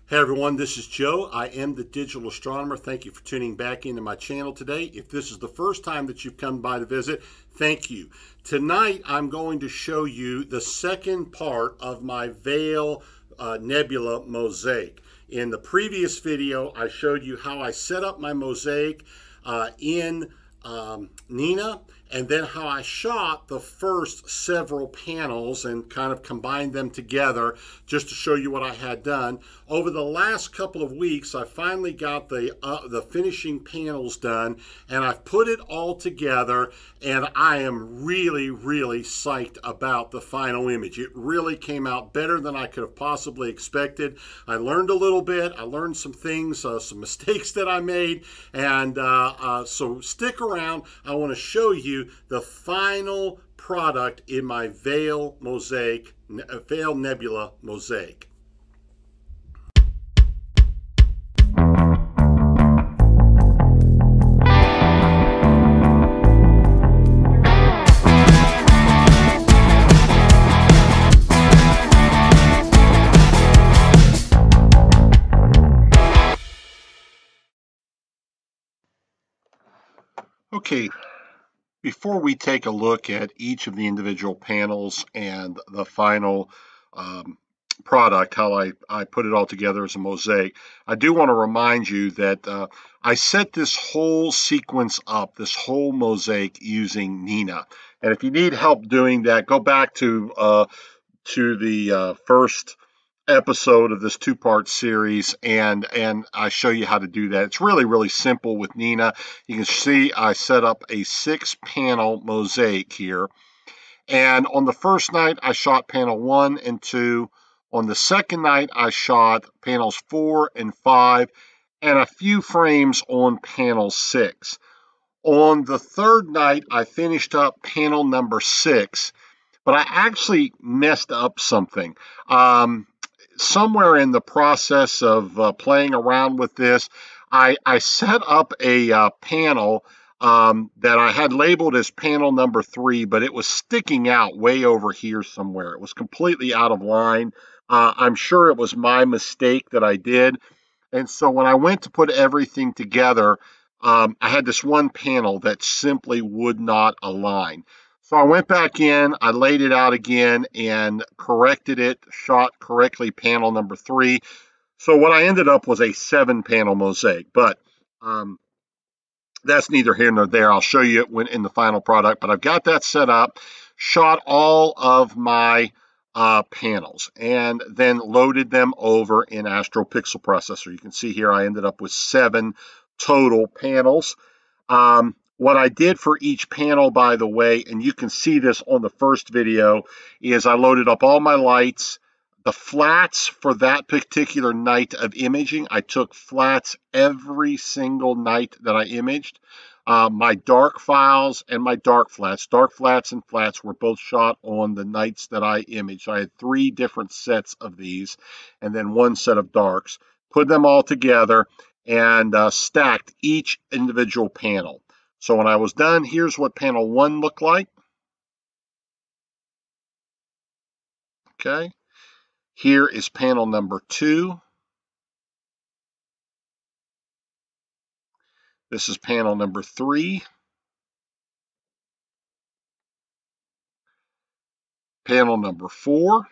Hey everyone, this is Joe. I am the Digital Astronomer. Thank you for tuning back into my channel today. If this is the first time that you've come by to visit, thank you. Tonight I'm going to show you the second part of my Veil Nebula Mosaic. In the previous video, I showed you how I set up my Mosaic in Nina, and then how I shot the first several panels and kind of combined them together just to show you what I had done. Over the last couple of weeks, I finally got the finishing panels done, and I've put it all together, and I am really psyched about the final image. It really came out better than I could have possibly expected. I learned a little bit. I learned some things, some mistakes that I made, and so stick around. I want to show you the final product in my Veil Nebula Mosaic. Okay, before we take a look at each of the individual panels and the final product, how I put it all together as a mosaic, I do want to remind you that I set this whole sequence up, this whole mosaic, using Nina. And if you need help doing that, go back to the first episode of this two-part series, and I show you how to do that. It's really simple with Nina. You can see I set up a 6-panel mosaic here, and on the first night I shot panel 1 and 2. On the second night I shot panels 4 and 5 and a few frames on panel 6. On the third night I finished up panel number 6, but I actually messed up something. Somewhere in the process of playing around with this, I set up a panel that I had labeled as panel number 3, but it was sticking out way over here somewhere. It was completely out of line. I'm sure it was my mistake that I did. And so when I went to put everything together, I had this one panel that simply would not align. So I went back in, I laid it out again and corrected it, shot correctly panel number 3. So what I ended up was a 7-panel mosaic, but that's neither here nor there. I'll show you it when in the final product, but I've got that set up, shot all of my panels, and then loaded them over in Astropixel Processor. You can see here I ended up with 7 total panels. What I did for each panel, by the way, and you can see this on the first video, is I loaded up all my lights. The flats for that particular night of imaging, I took flats every single night that I imaged. My dark files and my dark flats and flats were both shot on the nights that I imaged. I had 3 different sets of these and then 1 set of darks. Put them all together and stacked each individual panel. So when I was done, here's what panel 1 looked like. Okay. Here is panel number 2. This is panel number 3. Panel number 4.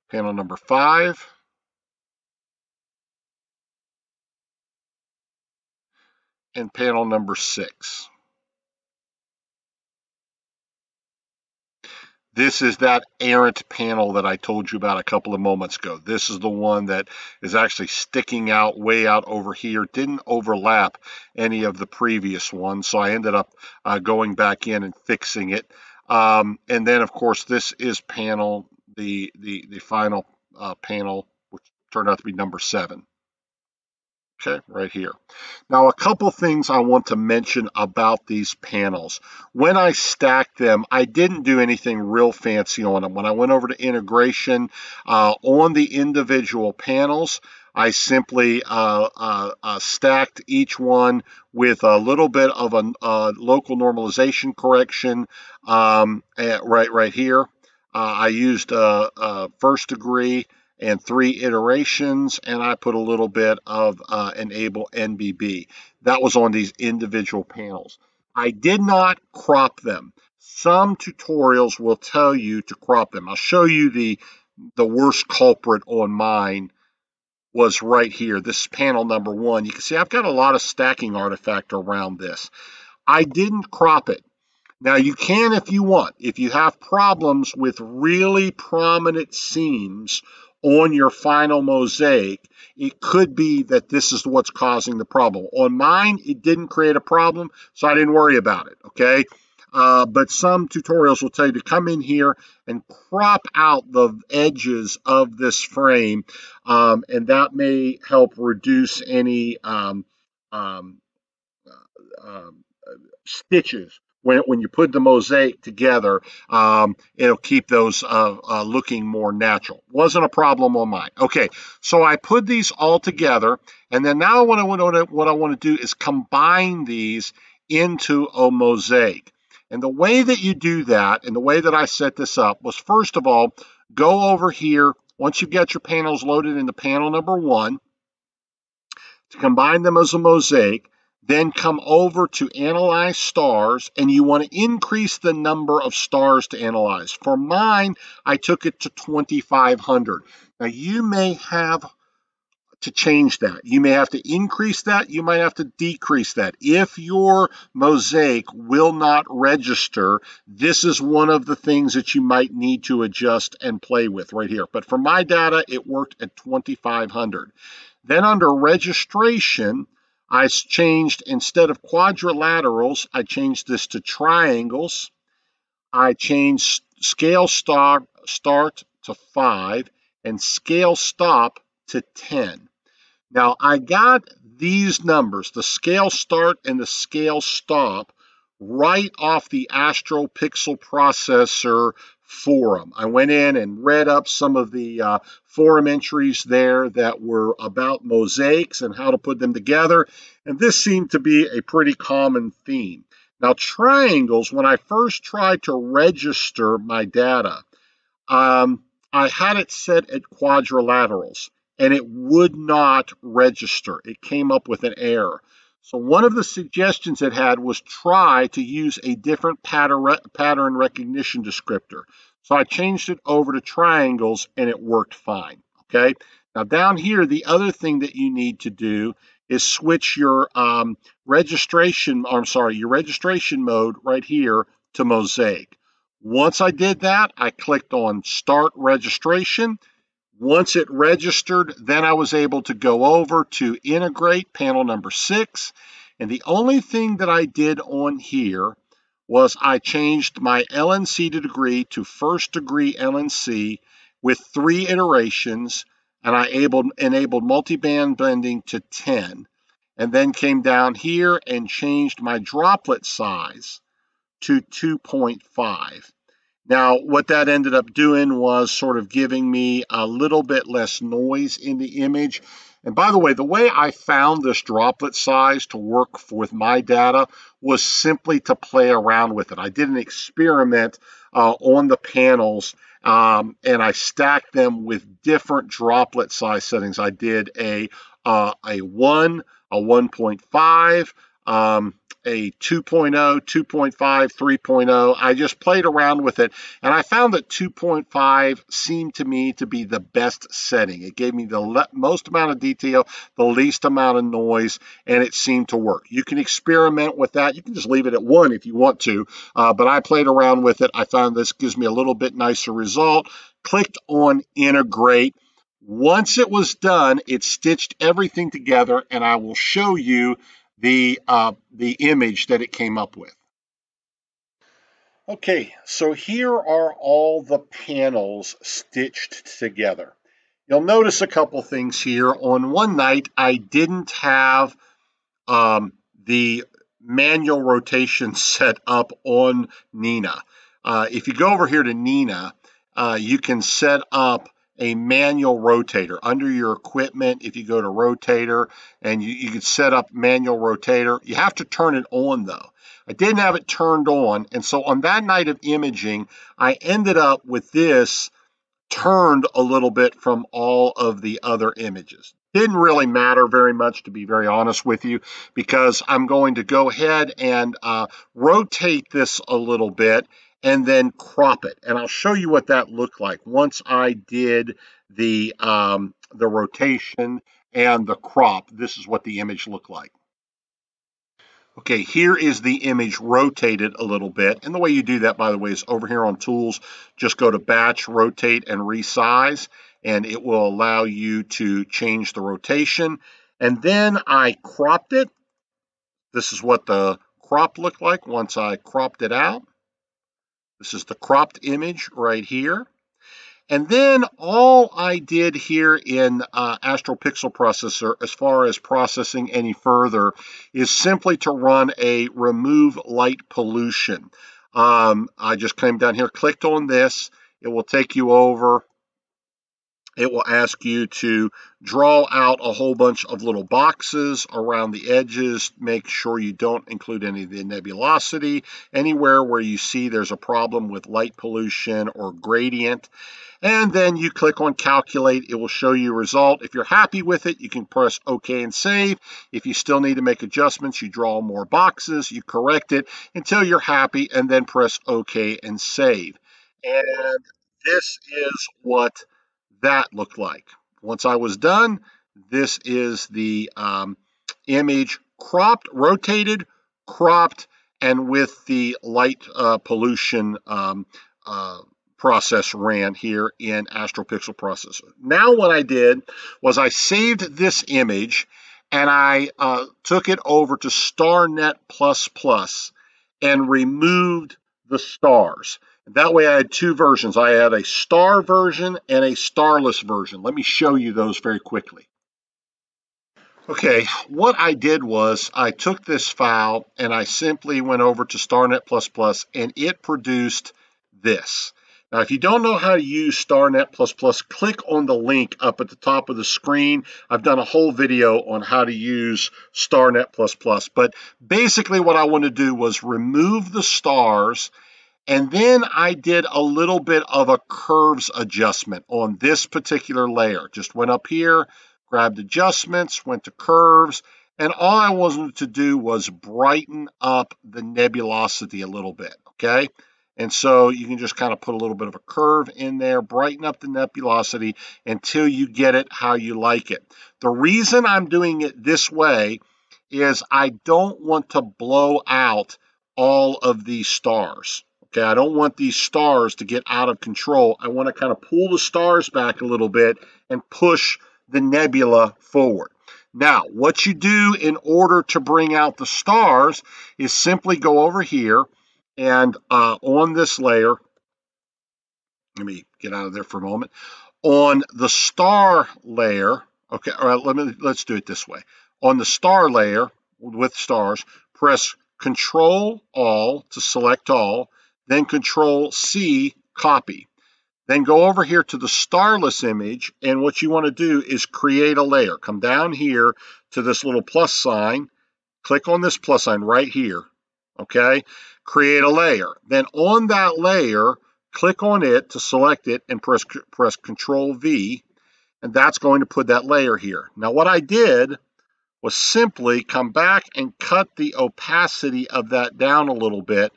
Panel number 5. And panel number 6. This is that errant panel that I told you about a couple of moments ago. This is the one that is actually sticking out way out over here. Didn't overlap any of the previous ones, so I ended up going back in and fixing it. And then, of course, this is panel, the final panel, which turned out to be number 7. Okay, right here. Now, a couple things I want to mention about these panels. When I stacked them, I didn't do anything real fancy on them. When I went over to integration on the individual panels, I simply stacked each one with a little bit of a local normalization correction right here. I used first degree and 3 iterations, and I put a little bit of enable NBB. That was on these individual panels. I did not crop them. Some tutorials will tell you to crop them. I'll show you the worst culprit on mine was right here. This is panel number 1. You can see I've got a lot of stacking artifact around this. I didn't crop it. Now you can if you want. If you have problems with really prominent seams on your final mosaic, it could be that this is what's causing the problem. On mine, it didn't create a problem, so I didn't worry about it, okay? But some tutorials will tell you to come in here and crop out the edges of this frame, and that may help reduce any um, stitches. When you put the mosaic together, it'll keep those looking more natural. Wasn't a problem on mine. Okay, so I put these all together, and then now what I want to do is combine these into a mosaic. And the way that you do that, and the way that I set this up, was first of all, go over here, once you've got your panels loaded into panel number 1, to combine them as a mosaic, then come over to analyze stars, and you want to increase the number of stars to analyze. For mine, I took it to 2,500. Now you may have to change that. You may have to increase that. You might have to decrease that. If your mosaic will not register, this is one of the things that you might need to adjust and play with right here. But for my data, it worked at 2,500. Then under registration, I changed, instead of quadrilaterals, I changed this to triangles. I changed scale start to 5 and scale stop to 10. Now I got these numbers, the scale start and the scale stop, right off the Astropixel Processor forum. I went in and read up some of the forum entries there that were about mosaics and how to put them together, and this seemed to be a pretty common theme. Now triangles, when I first tried to register my data, I had it set at quadrilaterals, and it would not register. It came up with an error. So one of the suggestions it had was try to use a different pattern recognition descriptor. So I changed it over to triangles, and it worked fine. Okay. Now down here, the other thing that you need to do is switch your registration mode right here to mosaic. Once I did that, I clicked on Start Registration. Once it registered, then I was able to go over to Integrate, panel number 6. And the only thing that I did on here was I changed my LNC to degree to first degree LNC with 3 iterations, and I enabled multiband blending to 10. And then came down here and changed my droplet size to 2.5. Now, what that ended up doing was sort of giving me a little bit less noise in the image. And by the way I found this droplet size to work with my data was simply to play around with it. I did an experiment on the panels, and I stacked them with different droplet size settings. I did a 1, a 1.5, a 2.0, 2.5, 3.0. I just played around with it, and I found that 2.5 seemed to me to be the best setting. It gave me the most amount of detail, the least amount of noise, and it seemed to work. You can experiment with that. You can just leave it at 1 if you want to, but I played around with it. I found this gives me a little bit nicer result. Clicked on Integrate. Once it was done, it stitched everything together, and I will show you the image that it came up with. Okay, so here are all the panels stitched together. You'll notice a couple things here. On one night, I didn't have the manual rotation set up on Nina. If you go over here to Nina, you can set up a manual rotator. Under your equipment, if you go to rotator, and you can set up manual rotator, you have to turn it on though. I didn't have it turned on, and so on that night of imaging, I ended up with this turned a little bit from all of the other images. Didn't really matter very much, to be very honest with you, because I'm going to go ahead and rotate this a little bit and then crop it. And I'll show you what that looked like once I did the rotation and the crop. This is what the image looked like. Okay, here is the image rotated a little bit. And the way you do that, by the way, is over here on Tools, just go to Batch, Rotate, and Resize, and it will allow you to change the rotation. And then I cropped it. This is what the crop looked like once I cropped it out. This is the cropped image right here. And then all I did here in Astropixel Processor, as far as processing any further, is simply to run a remove light pollution. I just came down here, clicked on this. It will take you over. It will ask you to draw out a whole bunch of little boxes around the edges. Make sure you don't include any of the nebulosity. Anywhere where you see there's a problem with light pollution or gradient. And then you click on calculate. It will show you a result. If you're happy with it, you can press OK and save. If you still need to make adjustments, you draw more boxes, you correct it until you're happy, and then press OK and save. And this is what that looked like. Once I was done, this is the image cropped, rotated, cropped, and with the light pollution process ran here in Astropixel Processor. Now what I did was I saved this image and I took it over to StarNet++ and removed the stars. That way I had two versions. I had a star version and a starless version. Let me show you those very quickly. Okay, what I did was I took this file and I simply went over to StarNet++ and it produced this. Now, if you don't know how to use StarNet++, click on the link up at the top of the screen. I've done a whole video on how to use StarNet++, but basically what I want to do was remove the stars, and then I did a little bit of a curves adjustment on this particular layer. Just went up here, grabbed adjustments, went to curves, and all I wanted to do was brighten up the nebulosity a little bit, okay? And so you can just kind of put a little bit of a curve in there, brighten up the nebulosity until you get it how you like it. The reason I'm doing it this way is I don't want to blow out all of these stars. Okay, I don't want these stars to get out of control. I want to kind of pull the stars back a little bit and push the nebula forward. Now, what you do in order to bring out the stars is simply go over here and on this layer, let me get out of there for a moment. On the star layer, okay, all right, let's do it this way. On the star layer with stars, press Control-All to select all, then Control-C, copy. Then go over here to the starless image, and what you want to do is create a layer. Come down here to this little plus sign, click on this plus sign right here, okay? Create a layer. Then on that layer, click on it to select it and press Control-V, and that's going to put that layer here. Now what I did was simply come back and cut the opacity of that down a little bit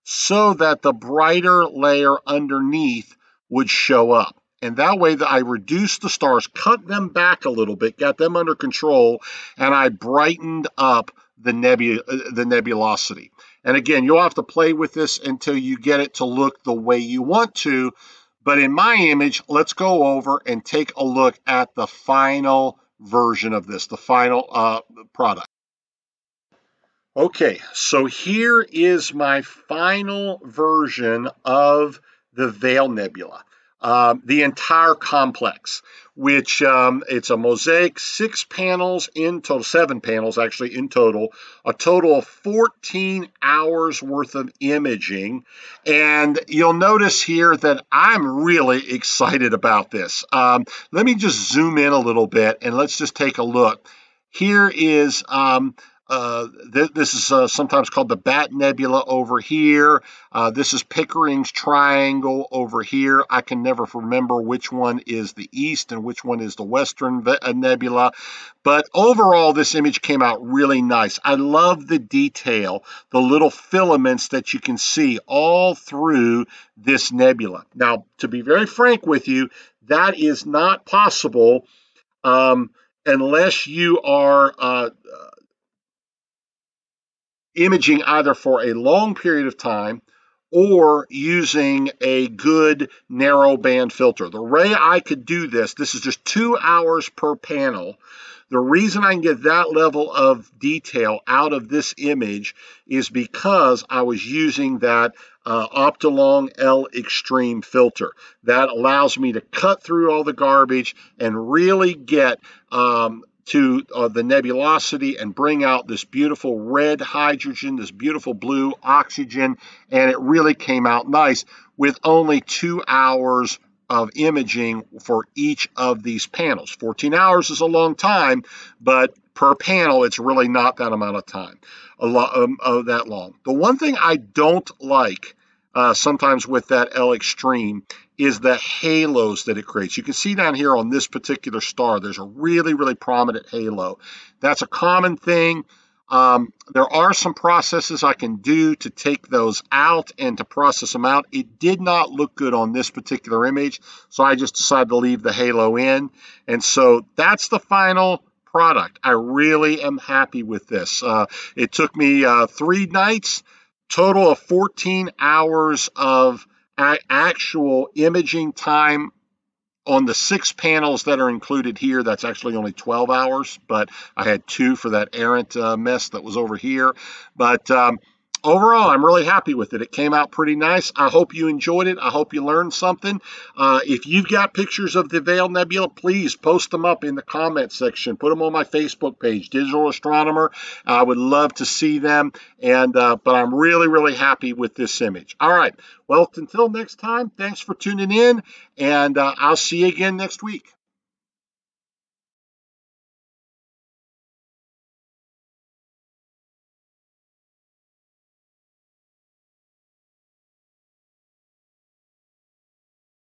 so that the brighter layer underneath would show up. And that way that I reduced the stars, cut them back a little bit, got them under control, and I brightened up the nebulosity. And again, you'll have to play with this until you get it to look the way you want to. But in my image, let's go over and take a look at the final version of this, the final product. Okay, so here is my final version of the Veil Nebula. the entire complex, which it's a Mosaic, 6 panels in total, 7 panels actually in total, a total of 14 hours worth of imaging. And you'll notice here that I'm really excited about this. Let me just zoom in a little bit and let's just take a look. Here is this is sometimes called the Bat Nebula over here. This is Pickering's Triangle over here. I can never remember which one is the east and which one is the western nebula. But overall, this image came out really nice. I love the detail, the little filaments that you can see all through this nebula. Now, to be very frank with you, that is not possible unless you are imaging either for a long period of time or using a good narrow band filter. The way I could do this, this is just 2 hours per panel. The reason I can get that level of detail out of this image is because I was using that Optolong L-Extreme filter. That allows me to cut through all the garbage and really get to the nebulosity and bring out this beautiful red hydrogen, this beautiful blue oxygen, and it really came out nice with only 2 hours of imaging for each of these panels. 14 hours is a long time, but per panel, it's really not that amount of time, that long. The one thing I don't like sometimes with that L-Extreme is the halos that it creates. You can see down here on this particular star, there's a really, really prominent halo. That's a common thing. There are some processes I can do to take those out and to process them out. It did not look good on this particular image, so I just decided to leave the halo in. And so that's the final product. I really am happy with this. It took me 3 nights, total of 14 hours of actual imaging time on the 6 panels that are included here. That's actually only 12 hours, but I had 2 for that errant mess that was over here. But overall, I'm really happy with it. It came out pretty nice. I hope you enjoyed it. I hope you learned something. If you've got pictures of the Veil Nebula, please post them up in the comment section. Put them on my Facebook page, Digital Astronomer. I would love to see them. And but I'm really, really happy with this image. All right. Well, until next time, thanks for tuning in, and I'll see you again next week.